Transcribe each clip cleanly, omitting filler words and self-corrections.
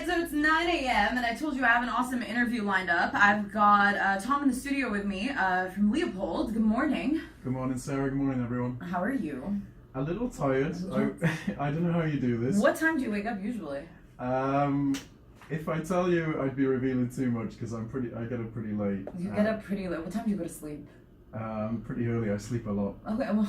so it's 9 a.m. and I told you I have an awesome interview lined up. I've got Tom in the studio with me from LEOPLD. Good morning. Good morning, Sarah. Good morning, everyone. How are you? A little tired. I don't know how you do this. What time do you wake up usually? If I tell you, I'd be revealing too much because I get up pretty late. You get up pretty late. What time do you go to sleep? Pretty early. I sleep a lot. Okay, well...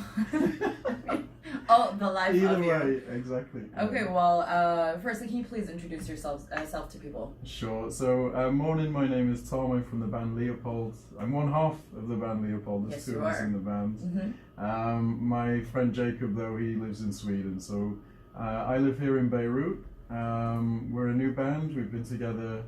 Oh, the life Either of you. way, exactly. Okay, well, firstly, can you please introduce yourself to people? Sure. So, morning, my name is Tom. I'm from the band LEOPLD. I'm one half of the band LEOPLD. There's two of us in the band. Mm-hmm. My friend Jacob, though, he lives in Sweden. So, I live here in Beirut. We're a new band. We've been together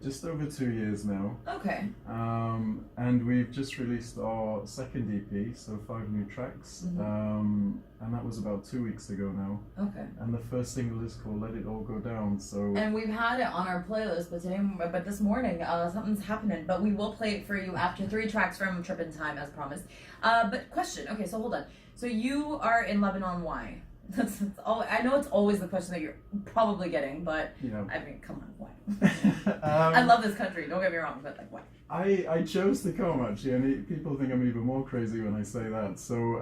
just over 2 years now. Okay. And we've just released our second EP, so 5 new tracks. Mm-hmm. And that was about 2 weeks ago now. Okay. And the first single is called Let It All Go Down. So. And we've had it on our playlist, but this morning something's happening. But we will play it for you after 3 tracks from Trip in Time, as promised. But question. Okay, so hold on. So you are in Lebanon. Why? That's all. I know it's always the question that you're probably getting, but yeah. I mean, come on, why? I love this country. Don't get me wrong, but like, why? I chose to come actually, and people think I'm even more crazy when I say that. So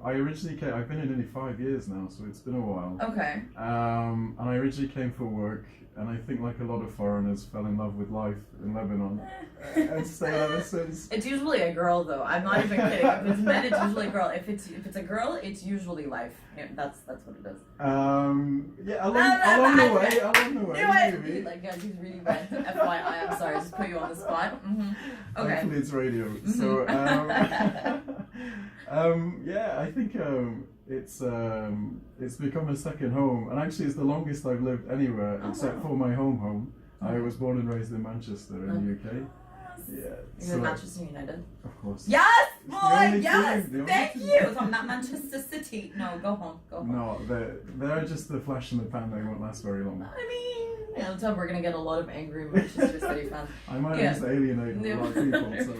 I originally came. I've been in nearly 5 years now, so it's been a while. Okay. And I originally came for work, and I think like a lot of foreigners fell in love with life in Lebanon, and stayed ever since. It's usually a girl, though. I'm not even kidding. If it's men, it's usually a girl. If it's a girl, it's usually life. Yeah, that's what it is. Yeah, along the way, maybe. Like, guys, he's really bad. FYI, I'm sorry, just put you on the spot. Mm-hmm. Okay. Hopefully it's radio. Mm-hmm. So, yeah, I think it's become a second home, and actually it's the longest I've lived anywhere except for my home. I was born and raised in Manchester in the UK. Yeah. You're Manchester United? Of course. Yes, boy, yes, thank you. Team. So I'm not Manchester City. No, go home. No, they're just the flash in the pan. They won't last very long. I mean, yeah, so we're gonna get a lot of angry Manchester City fans. I might just alienate a lot of people, so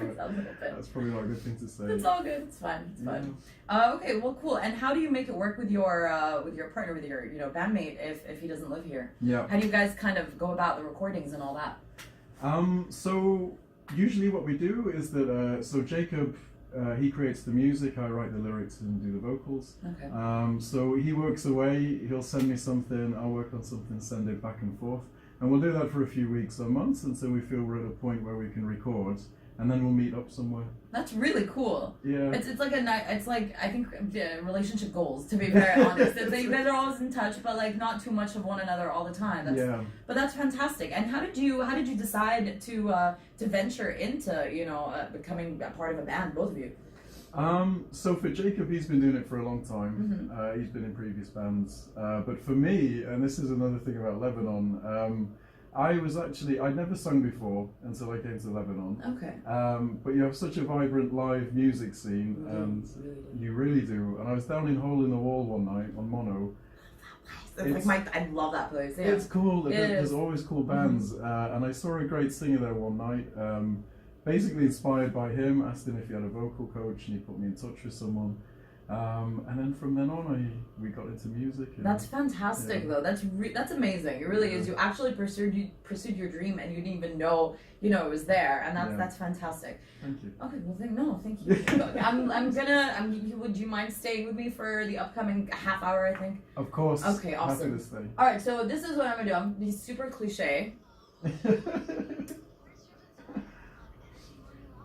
that's probably not a good thing to say. It's all good. It's fine. It's fine. Okay, well, cool. And how do you make it work with your partner, with your bandmate, if he doesn't live here? Yeah. How do you guys kind of go about the recordings and all that? So usually what we do is that so Jacob. He creates the music, I write the lyrics and do the vocals. Okay. So he works away, he'll send me something, I'll work on something, send it back and forth. And we'll do that for a few weeks or months until we feel we're at a point where we can record. And then we'll meet up somewhere. That's really cool. Yeah. It's like I think relationship goals, to be very honest. You guys are always in touch, but like not too much of one another all the time. But that's fantastic. And how did you decide to venture into becoming a part of a band, both of you? So for Jacob, he's been doing it for a long time. Mm-hmm. He's been in previous bands. But for me, and this is another thing about Lebanon. I'd never sung before until I came to Lebanon. Okay. But you have such a vibrant live music scene, and you really do. And I was down in Hole in the Wall one night on Mono. I love that place. Yeah. It's cool. There's always cool bands, and I saw a great singer there one night. Basically inspired by him, asked him if he had a vocal coach, and he put me in touch with someone. And then from then on, we got into music. That's fantastic, though. That's amazing. It really is. You actually pursued your dream, and you didn't even know, it was there, and that's fantastic. Thank you. Okay, well, thank you. Would you mind staying with me for the upcoming half hour? I think. Of course. Okay, awesome. Happy to stay. All right, so this is what I'm gonna do. I'm gonna be super cliche.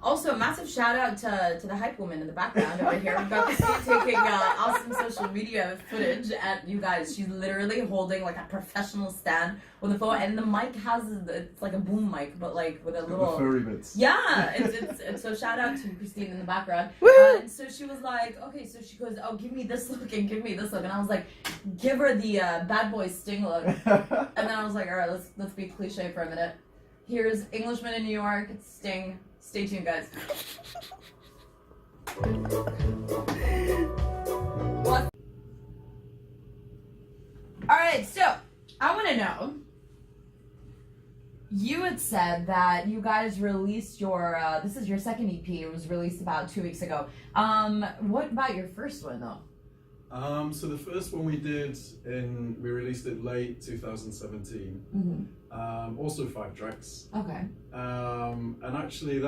Also, massive shout out to the hype woman in the background over here. We've got to see taking awesome social media footage at you guys. She's literally holding like a professional stand with a phone, and the mic it's like a boom mic, but like with a little furry bits. Yeah, it's so shout out to Christine in the background. And so she was like, okay, so she goes, oh, give me this look and give me this look, and I was like, give her the bad boy Sting look, and then I was like, all right, let's be cliche for a minute. Here's Englishman in New York. It's Sting. Stay tuned, guys. Alright, so I want to know. You had said that you guys released this is your second EP. It was released about 2 weeks ago. What about your first one, though? So the first one we did we released it late 2017. Also 5 tracks. Okay. And actually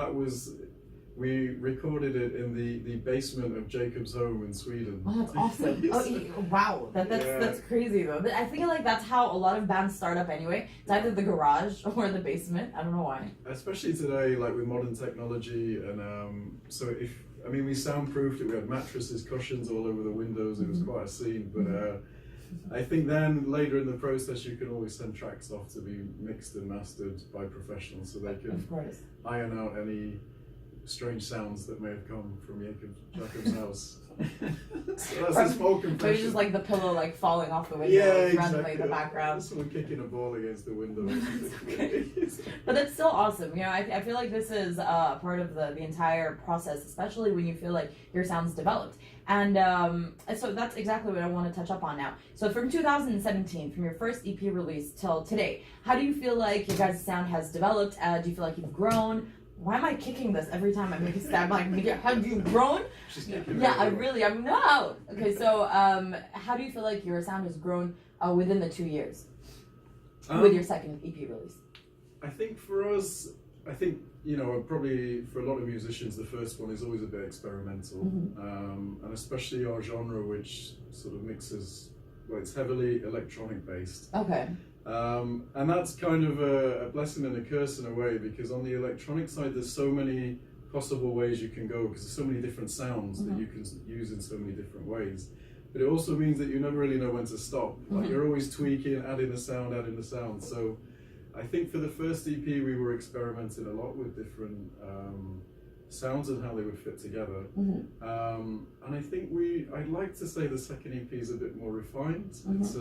we recorded it in the basement of Jacob's home in Sweden. Oh, that's awesome. Wow. That's crazy though. I feel like that's how a lot of bands start up anyway. It's either the garage or the basement. I don't know why. Especially today, like with modern technology, and we soundproofed it. We had mattresses, cushions all over the windows. It was quite a scene. But I think then later in the process, you can always send tracks off to be mixed and mastered by professionals, so they can iron out any strange sounds that may have come from Jacob's house. So that's a small compression. Maybe just like the pillow like falling off the window randomly in the background. Someone kicking a ball against the window. But it's still awesome. You know, I feel like this is part of the entire process, especially when you feel like your sound's developed. And so that's exactly what I want to touch up on now. So from 2017, from your first EP release till today, how do you feel like your guys' sound has developed? Do you feel like you've grown? Why am I kicking this every time I make a stab? Like, have you grown? I'm no. Okay, so how do you feel like your sound has grown within the 2 years with your second EP release? I think for us, probably for a lot of musicians, the first one is always a bit experimental, and especially our genre, which sort of mixes, it's heavily electronic based. Okay. And that's kind of a blessing and a curse in a way, because on the electronic side there's so many possible ways you can go, because there's so many different sounds that you can use in so many different ways. But it also means that you never really know when to stop. Like you're always tweaking, adding the sound. So I think for the first EP we were experimenting a lot with different sounds and how they would fit together. And I think I'd like to say the second EP is a bit more refined. It's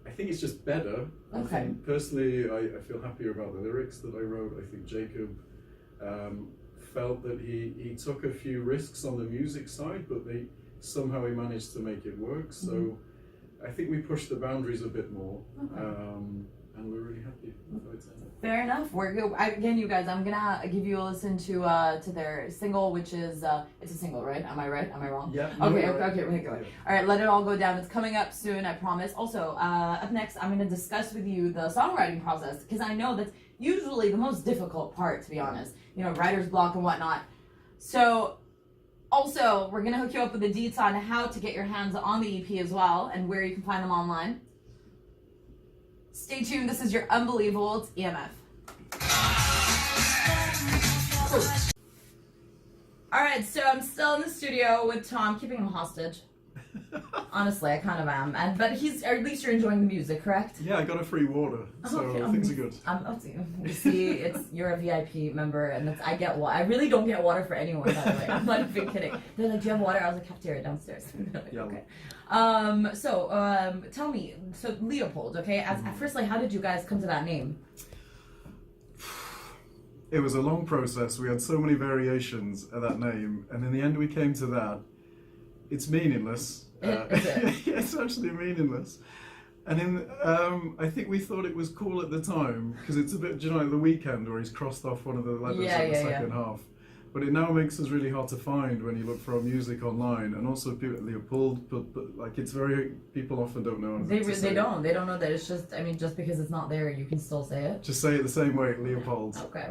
I think it's just better. I think personally, I feel happier about the lyrics that I wrote. I think Jacob felt that he took a few risks on the music side, but somehow he managed to make it work. So I think we pushed the boundaries a bit more, and we're really happy with it. Fair enough. Again, you guys, I'm gonna give you a listen to their single, which is it's a single, right? Am I right? Am I wrong? Yeah. Okay, we're going. All right, Let It All Go Down. It's coming up soon, I promise. Also, up next, I'm gonna discuss with you the songwriting process, because I know that's usually the most difficult part, to be honest. You know, writer's block and whatnot. So, also, we're gonna hook you up with the deets on how to get your hands on the EP as well, and where you can find them online. Stay tuned. This is your Unbelievable. It's EMF. Alright, so I'm still in the studio with Tom, keeping him hostage. Honestly, I kind of am. But at least you're enjoying the music, correct? Yeah, I got a free water, so things are good. You see, you're a VIP member, and I get water. I really don't get water for anyone, by the way. I'm not even kidding. They're like, do you have water? I was like, cafeteria downstairs. Like, yeah. Okay. Tell me, so Leopold, okay? Firstly, how did you guys come to that name? It was a long process. We had so many variations of that name, and in the end we came to that. It's meaningless. It's actually meaningless. And I think we thought it was cool at the time, because it's a bit, do you know, like The Weeknd, where he's crossed off one of the letters in the second half. But it now makes us really hard to find when you look for our music online, and also people at LEOPLD, but like it's very, people often don't know. They don't know that it's just, just because it's not there, you can still say it. Just say it the same way, Leopold. Okay.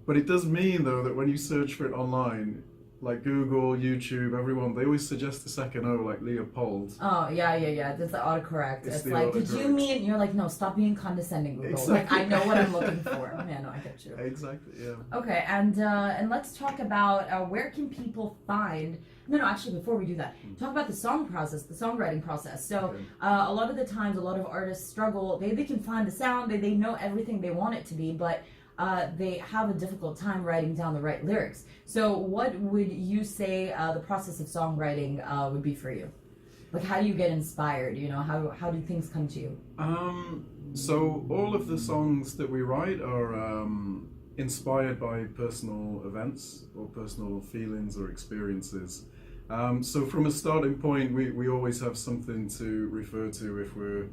But it does mean though that when you search for it online, like Google, YouTube, everyone, they always suggest the second O, like Leopold. Oh, yeah. That's the autocorrect. It's like, did you mean? You're like, no, stop being condescending, Google. Exactly. Like, I know what I'm looking for. Yeah, no, I get you. Exactly, yeah. Okay, and let's talk about where can people find... No, actually, before we do that, talk about the songwriting process. So, a lot of the times, a lot of artists struggle. They can find the sound, they know everything they want it to be, but they have a difficult time writing down the right lyrics. So what would you say the process of songwriting would be for you? Like, how do you get inspired? You know, how do things come to you? So all of the songs that we write are inspired by personal events or personal feelings or experiences. So from a starting point, we always have something to refer to if we're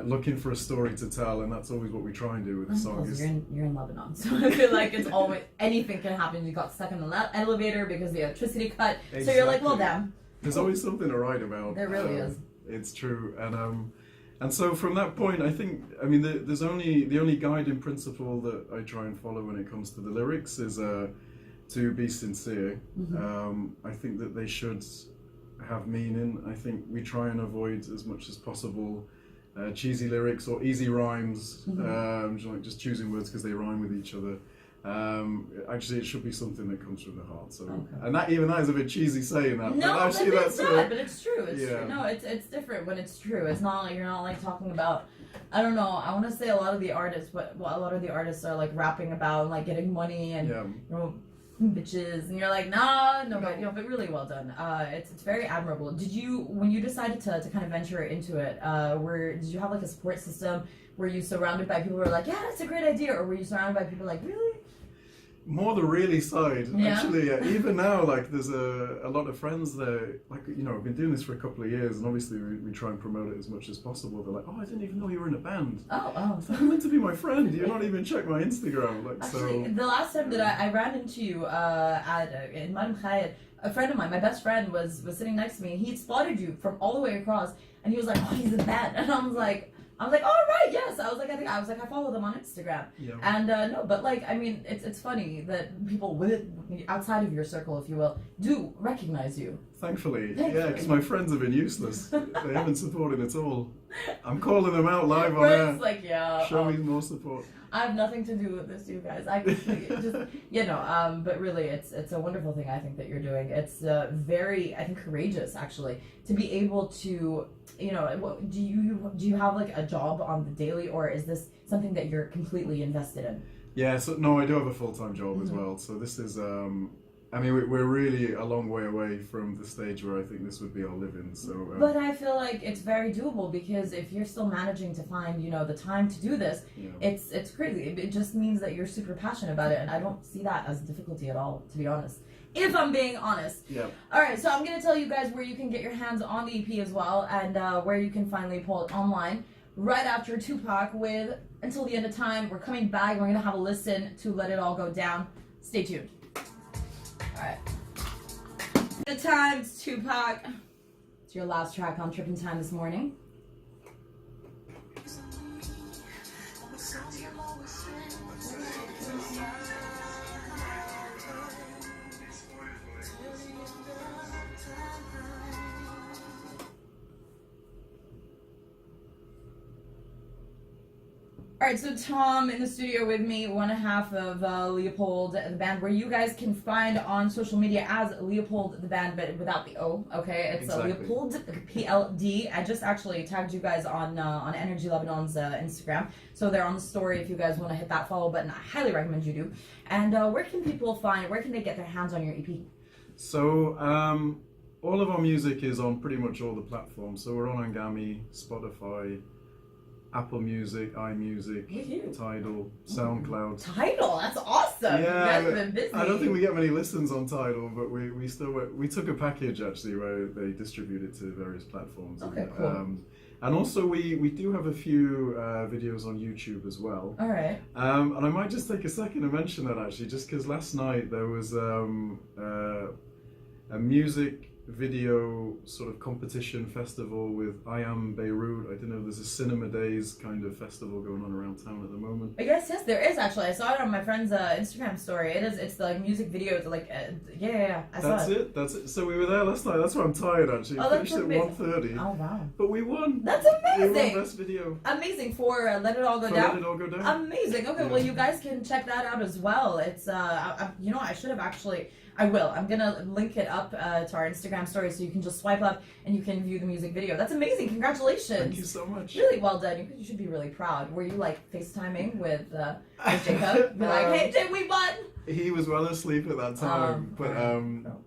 looking for a story to tell, and that's always what we try and do with the songs. You're in Lebanon, so I feel like it's always anything can happen. You got stuck in the elevator because the electricity cut, so you're like, well, damn. There's always something to write about. There really is. It's true, and so from that point, I think, I mean, the only guiding principle that I try and follow when it comes to the lyrics is to be sincere. I think that they should have meaning. I think we try and avoid as much as possible cheesy lyrics or easy rhymes, like just choosing words because they rhyme with each other. Actually, it should be something that comes from the heart. So, and that is a bit cheesy saying that. No, but actually, but it's not. But it's true. It's yeah. true. No, it's different when it's true. It's not like you're not like talking about. I don't know. I want to say a lot of the artists, but a lot of the artists are like rapping about like getting money and you know, bitches, and you're like, but really well done. It's very admirable. Did you, when you decided to kind of venture into it, did you have like a support system? Were you surrounded by people who were like, yeah, that's a great idea, or were you surrounded by people like, really? More the really side, yeah. Actually. Even now, like there's a lot of friends there. Like I've been doing this for a couple of years, and obviously we try and promote it as much as possible. They're like, oh, I didn't even know you were in a band. Oh. So I'm meant to be my friend. You're not even check my Instagram. Like actually, so. The last time that I ran into you in Madam Khayed, a friend of mine, my best friend, was sitting next to me, and he spotted you from all the way across, and he was like, oh, he's in a band, and I was like, oh right, yes. I follow them on Instagram. Yeah. And no, but like, I mean, it's funny that people outside of your circle, if you will, do recognize you. Thankfully, yeah, because my friends have been useless. They haven't supported at all. I'm calling them out live on air. It's like, yeah. Show me more support. I have nothing to do with this, you guys. I just, but really, it's a wonderful thing I think that you're doing. It's very, I think, courageous actually to be able to, do you have like a job on the daily, or is this something that you're completely invested in? Yeah, so no, I do have a full-time job as well. So this is, I mean, we're really a long way away from the stage where I think this would be our living. So, but I feel like it's very doable, because if you're still managing to find, the time to do this, it's crazy. It just means that you're super passionate about it, and I don't see that as a difficulty at all, to be honest. If I'm being honest. Yeah. All right, so I'm gonna tell you guys where you can get your hands on the EP as well, and where you can finally pull it online. Right after Tupac with Until the End of Time, we're coming back. We're gonna have a listen to Let It All Go Down. Stay tuned. Alright. The time, it's Tupac. It's your last track on Trippin' Time this morning. Alright, so Tom in the studio with me, one half of Leopold, the band, where you guys can find on social media as Leopold, the band, but without the O, okay? It's exactly. Leopold, PLD. I just actually tagged you guys on NRJ Lebanon's Instagram, so they're on the story if you guys want to hit that follow button. I highly recommend you do. And where can they get their hands on your EP? So, all of our music is on pretty much all the platforms. So we're on Angami, Spotify, Apple Music, iMusic, Tidal, SoundCloud. Tidal, that's awesome. Yeah, you guys have been busy. I don't think we get many listens on Tidal, but we took a package actually where they distribute it to various platforms. Okay, cool. And also we do have a few videos on YouTube as well. All right. And I might just take a second to mention that actually, just because last night there was a music video sort of competition festival with I Am Beirut. I don't know, there's a Cinema Days kind of festival going on around town at the moment. Yes, there is actually. I saw it on my friend's Instagram story. It's like music videos, like I saw it. That's it. So we were there last night. That's why I'm tired actually. Oh, Finished at amazing. 1:30. Oh wow. But we won. That's amazing. We won best video. Amazing for Let It All Go Down. Let It All Go Down. Amazing. Okay, well you guys can check that out as well. It's I should have actually. I will. I'm gonna link it up to our Instagram story, so you can just swipe up and you can view the music video. That's amazing. Congratulations. Thank you so much. Really well done. You should be really proud. Were you like FaceTiming with Jacob? Be like, hey, Jim, we won. He was well asleep at that time,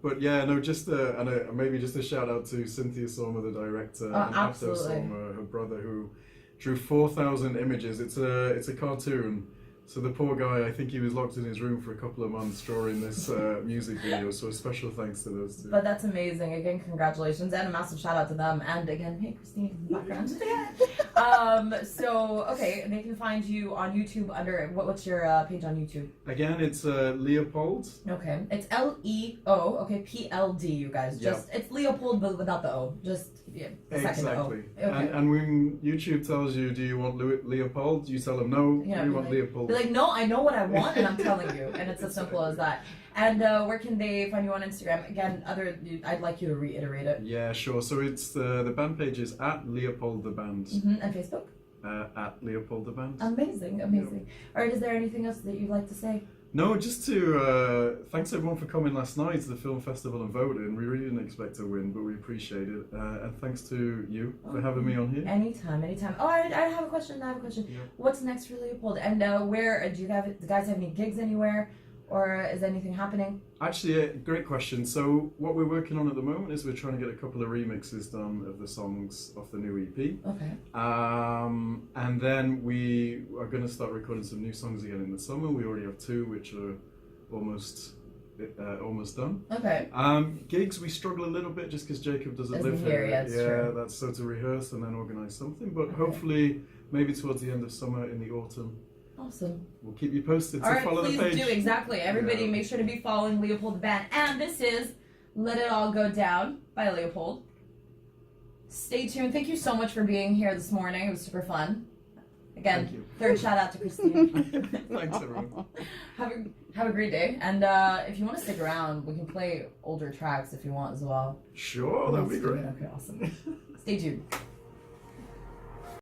but yeah, no, just maybe just a shout out to Cynthia Sommer, the director, and Abdo Sommer, her brother, who drew 4,000 images. It's a cartoon. So the poor guy, I think he was locked in his room for a couple of months drawing this music video. So a special thanks to those two. But that's amazing. Again, congratulations and a massive shout out to them. And again, hey Christine in the background. So okay, they can find you on YouTube under what's your page on YouTube? Again, it's Leopold. Okay, it's LEO. Okay, PLD. You guys just it's Leopold but without the O. Just second O. Exactly. Okay. And when YouTube tells you, do you want Leopold? You tell them no. We want Leopold. Be like, no, I know what I want, and I'm telling you, and it's as simple as that. And where can they find you on Instagram? Again, I'd like you to reiterate it. Yeah, sure. So it's the band page is at Leopold the Band. And Facebook? At Leopold the Band. Amazing. All right, is there anything else that you'd like to say? No, just to thanks everyone for coming last night to the film festival and voting. We really didn't expect to win, but we appreciate it. And thanks to you for having me on here. Anytime. Oh, I have a question. Yeah. What's next for Leopold? And where do you guys have any gigs anywhere, or is anything happening? Actually, great question. So what we're working on at the moment is we're trying to get a couple of remixes done of the songs off the new EP. Okay. And then we are going to start recording some new songs again in the summer. We already have 2 which are almost done. Okay. Gigs, we struggle a little bit just because Jacob doesn't live here. here. Yeah, true. That's so to rehearse and then organise something. But hopefully, maybe towards the end of summer, in the autumn. Awesome. We'll keep you posted. All right, follow please the page. do. Exactly. Everybody make sure to be following Leopold the Band. And this is Let It All Go Down by Leopold. Stay tuned. Thank you so much for being here this morning. It was super fun. Again, third shout out to Christine. Thanks, everyone. Have a great day. And if you want to stick around, we can play older tracks if you want as well. Sure, that'd be great. Okay, awesome. Stay tuned.